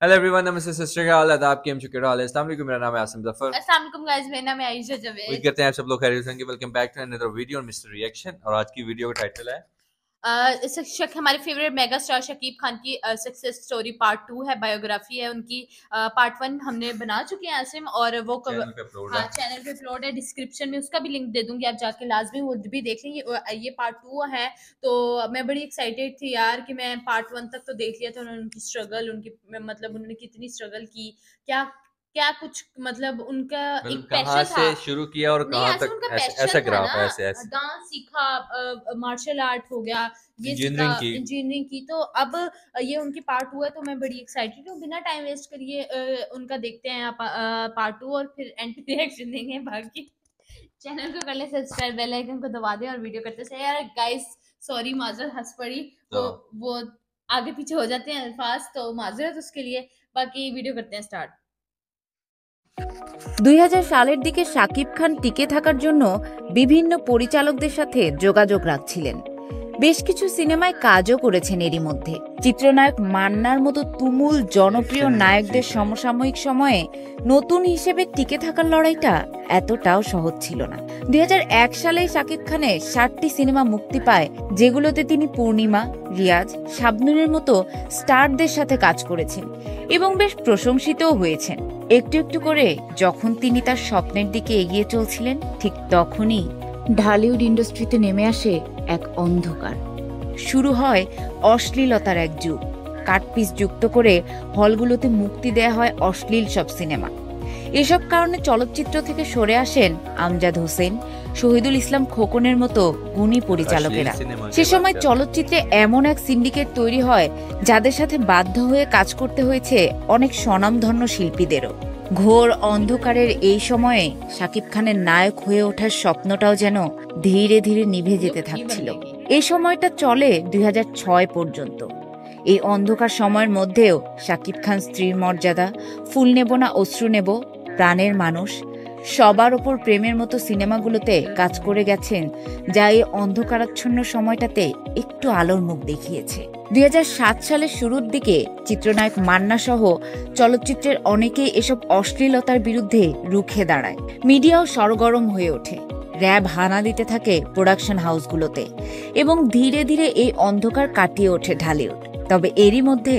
Hello everyone, नमस्ते, सत श्री अकाल, आदाब, केम चुके हाल है। अस्सलाम वालेकुम, मेरा नाम है आसिम जफर। अस्सलाम वालेकुम गाइस, मेरा नाम है आयशा जावेद। उम्मीद करते हैं आप सब लोग खैरियत से होंगे। Welcome back to another video on mister reaction. और आज की वीडियो का टाइटल है हमारे favourite mega star Shakib Khan की सक्सेस स्टोरी पार्ट 2 है, बायोग्राफी है उनकी। पार्ट 1 हमने बना चुके हैं आसिम, और वो चैनल पे अपलोड हाँ, है। चैनल पे अपलोड है। डिस्क्रिप्शन में उसका भी लिंक दे दूंगी, आप जाके लाजमी वो भी देख लेंगे। ये पार्ट 2 है। तो मैं बड़ी एक्साइटेड थी यार कि मैं पार्ट 1 तक तो देख लिया था। उन्होंने उनकी स्ट्रगल, उनकी मतलब उन्होंने कितनी स्ट्रगल की, क्या क्या कुछ, मतलब उनका एक मतलब कहाँ पैशन था। से शुरू किया और नहीं, कहाँ ऐसे तक, उनका ऐसे पैशन ऐसा था ग्राफ है, ऐसे ना, ऐसे डांस सीखा, मार्शल आर्ट हो गया, ये सीखा, इंजीनियरिंग की। इंजीनियरिंग की। तो अब ये उनकी पार्ट 2 है, तो मैं बड़ी एक्साइटेड हूँ। बिना टाइम वेस्ट करिए उनका देखते हैं पार्ट 2, और फिर एंड पे रिएक्शन देंगे। बाकी चैनल को कर ले सब्सक्राइब, बेल आइकन को दबा दे, और वीडियो करते से यार गाइस, सॉरी माजरत, हंस पड़ी। तो वो आगे पीछे हो जाते हैं अल्फाज, तो माजरत उसके लिए। बाकी वीडियो करते हैं स्टार्ट। 2000 সালের দিকে শাকিব খান টিকে থাকার জন্য বিভিন্ন পরিচালকদের সাথে যোগাযোগ রাখছিলেন। বেশ কিছু সিনেমায় কাজও করেছেন। এরই মধ্যে চিত্রনায়ক মান্নার মতো তুমুল জনপ্রিয় নায়কদের সমসাময়িক সময়ে নতুন হিসেবে টিকে থাকার লড়াইটা এতটাও সহজ ছিল না। 2001 সালে শাকিব খানের 60টি সিনেমা মুক্তি পায়, যেগুলোতে তিনি পূর্ণিমা, রিয়াজ, শাবনূরের মতো স্টারদের সাথে কাজ করেছেন এবং বেশ প্রশংসিতও হয়েছেন। একটু একটু করে যখন তিনি তার স্বপ্নের দিকে এগিয়ে চলছিলেন, ঠিক তখনই ঢালিউড ইন্ডাস্ট্রিতে নেমে আসে এক অন্ধকার। শুরু হয় অশ্লীলতার এক যুগ। কাটপিস যুক্ত করে হলগুলোতে মুক্তি দেয়া হয় অশ্লীল সব সিনেমা। এসব কারণে চলচ্চিত্র থেকে সরে আসেন আমজাদ হোসেন, শহীদুল ইসলাম খোকনের মতো গুণী পরিচালকেরা। সে সময় চলচ্চিত্রে এমন এক সিন্ডিকেট তৈরি হয় যাদের সাথে বাধ্য হয়ে কাজ করতে হয়েছে অনেক স্বনামধন্য শিল্পীদেরও। ঘোর অন্ধকারের এই সময়ে শাকিব খানের নায়ক হয়ে ওঠার স্বপ্নটাও যেন ধীরে ধীরে নিভে যেতে থাকছিল। এই সময়টা চলে 2006 পর্যন্ত। এই অন্ধকার সময়ের মধ্যেও শাকিব খান স্ত্রীর মর্যাদা, ফুল নেব না অশ্রু নেব, প্রাণের মানুষ, সবার ওপর প্রেমের মতো সিনেমাগুলোতে কাজ করে গেছেন, যা এই অন্ধকারাচ্ছন্ন সময়টাতে একটু আলোর মুখ দেখিয়েছে। 2007 সালের শুরুর দিকে চিত্রনায়ক মান্না সহ চলচ্চিত্রের অনেকেই এসব অশ্লীলতার বিরুদ্ধে রুখে দাঁড়ায়। মিডিয়াও সরগরম হয়ে ওঠে। র্যাব হানা দিতে থাকে প্রোডাকশন হাউসগুলোতে এবং ধীরে ধীরে এই অন্ধকার কাটিয়ে ওঠে ঢালিউড। তবে এরই মধ্যে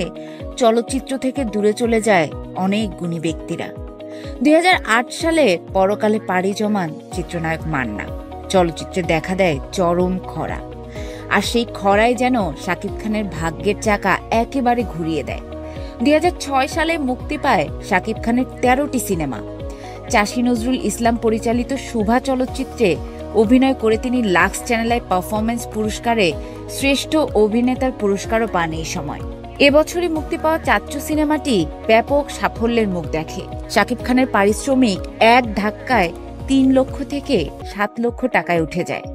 চলচ্চিত্র থেকে দূরে চলে যায় অনেক গুণী ব্যক্তিরা। 2008 সালে পরকালে পাড়ি জমান চিত্রনায়ক মান্না। চলচ্চিত্রে দেখা দেয় চরম খরা, আর সেই খরায় যেন শাকিব খানের ভাগ্যের চাকা একেবারে ঘুরিয়ে দেয়। 2006 সালে মুক্তি পায় শাকিব খানের 13টি সিনেমা। চাষী নজরুল ইসলাম পরিচালিত শুভা চলচ্চিত্রে অভিনয় করে তিনি লাক্স চ্যানেল পারফরমেন্স পুরস্কারে শ্রেষ্ঠ অভিনেতার পুরস্কারও পান। এই সময় এবছরই মুক্তি পাওয়া চাচ্চু সিনেমাটি ব্যাপক সাফল্যের মুখ দেখে। শাকিব খানের পারিশ্রমিক এক ধাক্কায় 3 লক্ষ থেকে 7 লক্ষ টাকায় উঠে যায়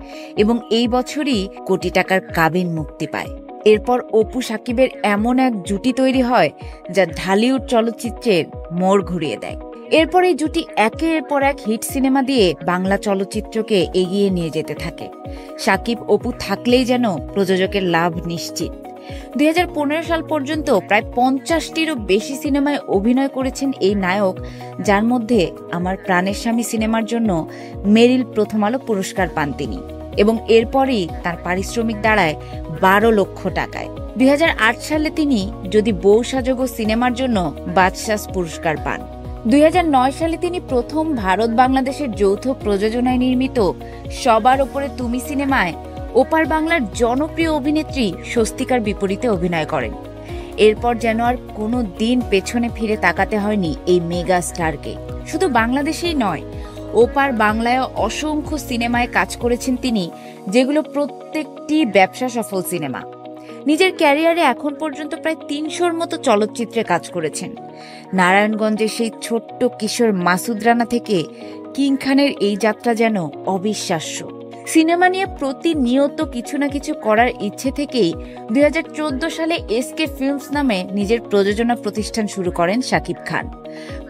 এবং এই বছরই কোটি টাকার কাবিন মুক্তি পায়। এরপর অপু সাকিবের এমন এক জুটি তৈরি হয় যা ঢালিউড চলচ্চিত্রের মোড় ঘুরিয়ে দেয়। এরপর এই জুটি একের পর এক হিট সিনেমা দিয়ে বাংলা চলচ্চিত্রকে এগিয়ে নিয়ে যেতে থাকে। সাকিব অপু থাকলেই যেন প্রযোজকের লাভ নিশ্চিত। 2015 সাল পর্যন্ত প্রায় 50টিরও বেশি সিনেমায় অভিনয় করেছেন এই নায়ক, যার মধ্যে আমার প্রাণের স্বামী সিনেমার জন্য মেরিল প্রথম আলো পুরস্কার পান তিনি, এবং এরপরই তার পারিশ্রমিক দাঁড়ায় 12 লক্ষ টাকায়। 2008 সালে তিনি যদি বউ সাজগো সিনেমার জন্য বাদশাস পুরস্কার পান। 2009 সালে তিনি প্রথম ভারত বাংলাদেশের যৌথ প্রযোজনায় নির্মিত সবার ওপরে তুমি সিনেমায় ওপার বাংলার জনপ্রিয় অভিনেত্রী স্বস্তিকার বিপরীতে অভিনয় করেন। এরপর যেন আর কোনো দিন পেছনে ফিরে তাকাতে হয়নি এই মেগা স্টারকে। শুধু বাংলাদেশেই নয়, ওপার বাংলায় অসংখ্য সিনেমায় কাজ করেছেন তিনি, যেগুলো প্রত্যেকটি ব্যবসা সফল সিনেমা। নিজের ক্যারিয়ারে এখন পর্যন্ত প্রায় 300-র মতো চলচ্চিত্রে কাজ করেছেন। নারায়ণগঞ্জের সেই ছোট্ট কিশোর মাসুদ রানা থেকে কিং খানের এই যাত্রা যেন অবিশ্বাস্য। সিনেমা নিয়ে প্রতিনিয়ত কিছু না কিছু করার ইচ্ছে থেকেই 2014 সালে এসকে ফিল্মস নামে নিজের প্রযোজনা প্রতিষ্ঠান শুরু করেন শাকিব খান।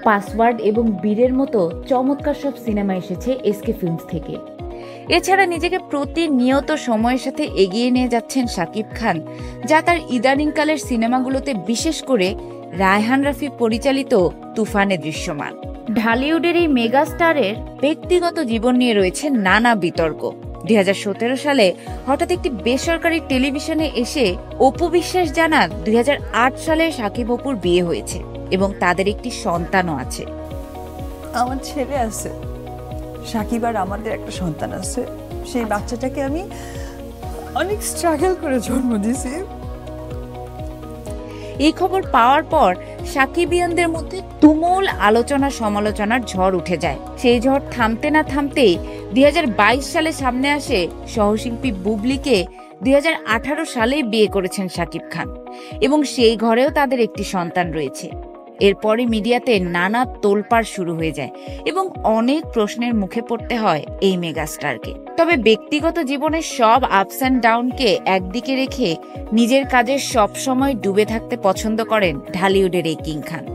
পাসওয়ার্ড এবং বীরের মতো চমৎকার সব সিনেমা এসেছে এসকে ফিল্মস থেকে। এছাড়া নিজেকে প্রতিনিয়ত সময়ের সাথে এগিয়ে নিয়ে যাচ্ছেন শাকিব খান, যা তার ইদানিংকালের সিনেমাগুলোতে বিশেষ করে রায়হান রাফি পরিচালিত তুফানে দৃশ্যমান। ঢালিউডের এই মেগা স্টারের ব্যক্তিগত জীবন নিয়ে রয়েছে নানা বিতর্ক। 2017 সালে হঠাৎ একটি বেসরকারি টেলিভিশনে এসে অপু বিশ্বাস জানান 2008 সালে শাকিব অপুর বিয়ে হয়েছে এবং তাদের একটি সন্তানও আছে। আমার ছেলে আছে, সাকিব আর আমাদের একটা সন্তান আছে। সেই বাচ্চাটাকে আমি অনেক স্ট্রাগল করে জন্ম দিয়েছি। এই খবর পাওয়ার পর সাকিবিয়ানদের মধ্যে তুমুল আলোচনা সমালোচনার ঝড় উঠে যায়। সেই ঝড় থামতে না থামতেই 2022 সালে সামনে আসে সহশিল্পী বুবলিকে 2018 সালে বিয়ে করেছেন শাকিব খান এবং সেই ঘরেও তাদের একটি সন্তান রয়েছে। এরপরে মিডিয়াতে নানা তোলপাড় শুরু হয়ে যায় এবং অনেক প্রশ্নের মুখে পড়তে হয় এই মেগাস্টারকে। তবে ব্যক্তিগত জীবনের সব আপস অ্যান্ড ডাউনকে একদিকে রেখে নিজের কাজে সব সময় ডুবে থাকতে পছন্দ করেন ঢালিউডের এই কিং খান।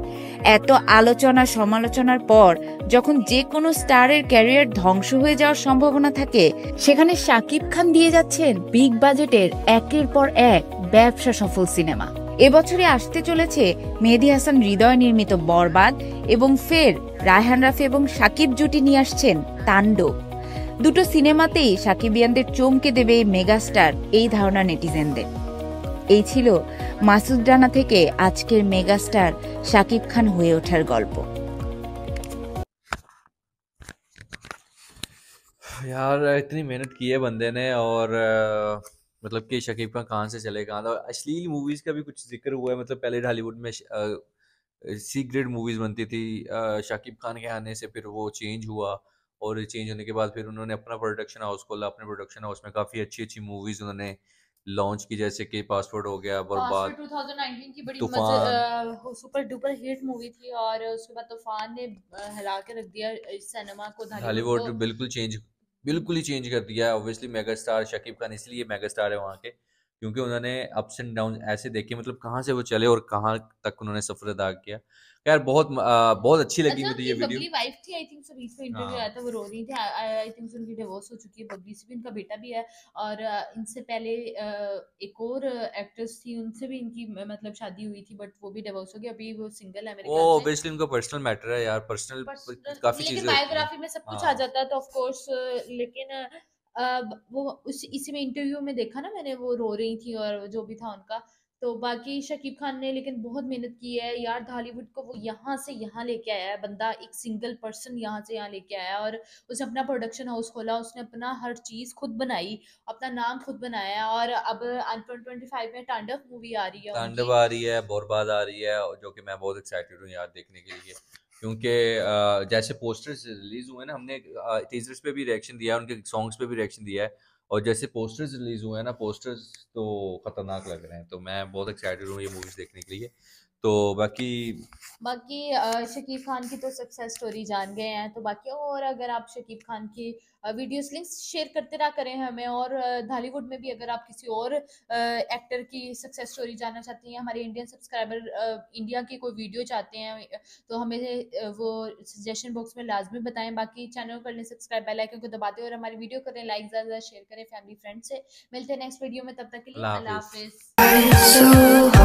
এত আলোচনা সমালোচনার পর যখন যে কোনো স্টারের ক্যারিয়ার ধ্বংস হয়ে যাওয়ার সম্ভাবনা থাকে, সেখানে শাকিব খান দিয়ে যাচ্ছেন বিগ বাজেটের একের পর এক ব্যবসা সফল সিনেমা। এবছরে আসতে চলেছে মেহেদী হাসান হৃদয় নির্মিত বরবাদ এবং ফের রায়হান রাফি এবং শাকিব জুটি নিয়ে আসছেন তাণ্ডব। দুটো সিনেমাতেই সাকিবিয়ানদের চমকে দেবে এই মেগাস্টার, এই ধারণা নেটিজেনদের। এই ছিল মাসুদ রানা থেকে আজকের মেগাস্টার শাকিব খান হয়ে ওঠার গল্প। यार इतनी मेहनत की है बंदे ने, और मतलब कि शकीब का कहाँ से चले कहाँ था। अश्लील मूवीज का भी कुछ जिक्र हुआ है। मतलब पहले ढालीवुड में सी ग्रेड मूवीज बनती थी, शाकिब खान के आने से फिर वो चेंज हुआ, और चेंज होने के बाद फिर उन्होंने अपना प्रोडक्शन हाउस खोला। अपने प्रोडक्शन हाउस में काफ़ी अच्छी अच्छी मूवीज उन्होंने लॉन्च की, जैसे कि पासपोर्ट हो गया, बर्बाद, 2019 की बड़ी तूफान। सुपर डुपर हिट मूवी थी, और उसके बाद तूफान ने हिला के रख दिया सिनेमा को, हॉलीवुड को। बिल्कुल ही चेंज कर दिया है। Obviously mega star Shakib Khan इसलिए मेगा स्टार है वहाँ के, क्योंकि उन्होंने अप्स एंड डाउन ऐसे देखे, मतलब कहाँ से वो चले और कहाँ तक उन्होंने सफर अदा किया। यार बहुत अच्छी लगी अच्छा, मुझे ये उनकी वीडियो। बबली वाइफ थी, आई थिंक सो, बीच में इंटरव्यू हाँ। आया था, वो रो रही थी। आई थिंक सो उनकी डिवोर्स हो चुकी है, बबली से भी। उनका बेटा भी है, और इनसे पहले एक और एक्ट्रेस थी, उनसे भी इनकी मतलब शादी हुई थी, बट वो भी डिवोर्स हो गया। अभी वो सिंगल है मेरे वो ख्याल से। ऑब्वियसली उनका पर्सनल मैटर है यार, पर्सनल काफी लेकिन चीजें होती हैं। बायोग्राफी में सब कुछ आ हाँ। जाता है तो ऑफ कोर्स, लेकिन वो इसी में इंटरव्यू में देखा ना मैंने, वो रो रही थी और जो भी था उनका। तो बाकी शकीब खान ने लेकिन बहुत मेहनत की है यार, ढालीवुड को वो यहाँ से यहाँ लेके आया है बंदा, एक सिंगल पर्सन यहाँ से यहाँ लेके आया, और उसने अपना प्रोडक्शन हाउस खोला, उसने अपना हर चीज खुद बनाई, अपना नाम खुद बनाया। और अब 2025 में तांडव मूवी आ रही है तांडव उनकी। आ रही है, बर्बाद आ रही है, और जो कि मैं बहुत एक्साइटेड हूँ यार देखने के लिए, क्योंकि जैसे पोस्टर्स रिलीज हुए ना, हमने टीजर्स पे भी रिएक्शन दिया है, उनके सॉन्ग्स पे भी रिएक्शन दिया है, और जैसे पोस्टर्स रिलीज हुए हैं ना, पोस्टर्स तो खतरनाक लग रहे हैं। तो मैं बहुत एक्साइटेड हूँ ये मूवीज देखने के लिए। तो बाकी शकीब खान की तो सक्सेस स्टोरी जान गए हैं, तो बाकी और अगर आप शकीब खान की वीडियोस लिंक्स शेयर करते रहा करें हमें, और ढालीवुड में भी अगर आप किसी और एक्टर की सक्सेस स्टोरी जानना चाहती हैं, हमारे इंडियन सब्सक्राइबर इंडिया की कोई वीडियो चाहते हैं, तो हमें वो सजेशन बॉक्स में लाजमी बताएं। बाकी चैनल कर लें सब्सक्राइब, बेल आइकन को दबाते, और हमारी वीडियो करें लाइक, ज़्यादा शेयर करें फैमिली फ्रेंड से। मिलते हैं नेक्स्ट वीडियो में, तब तक के लिए अल्लाह अल्लाह हाफिज़। हाफिज़। So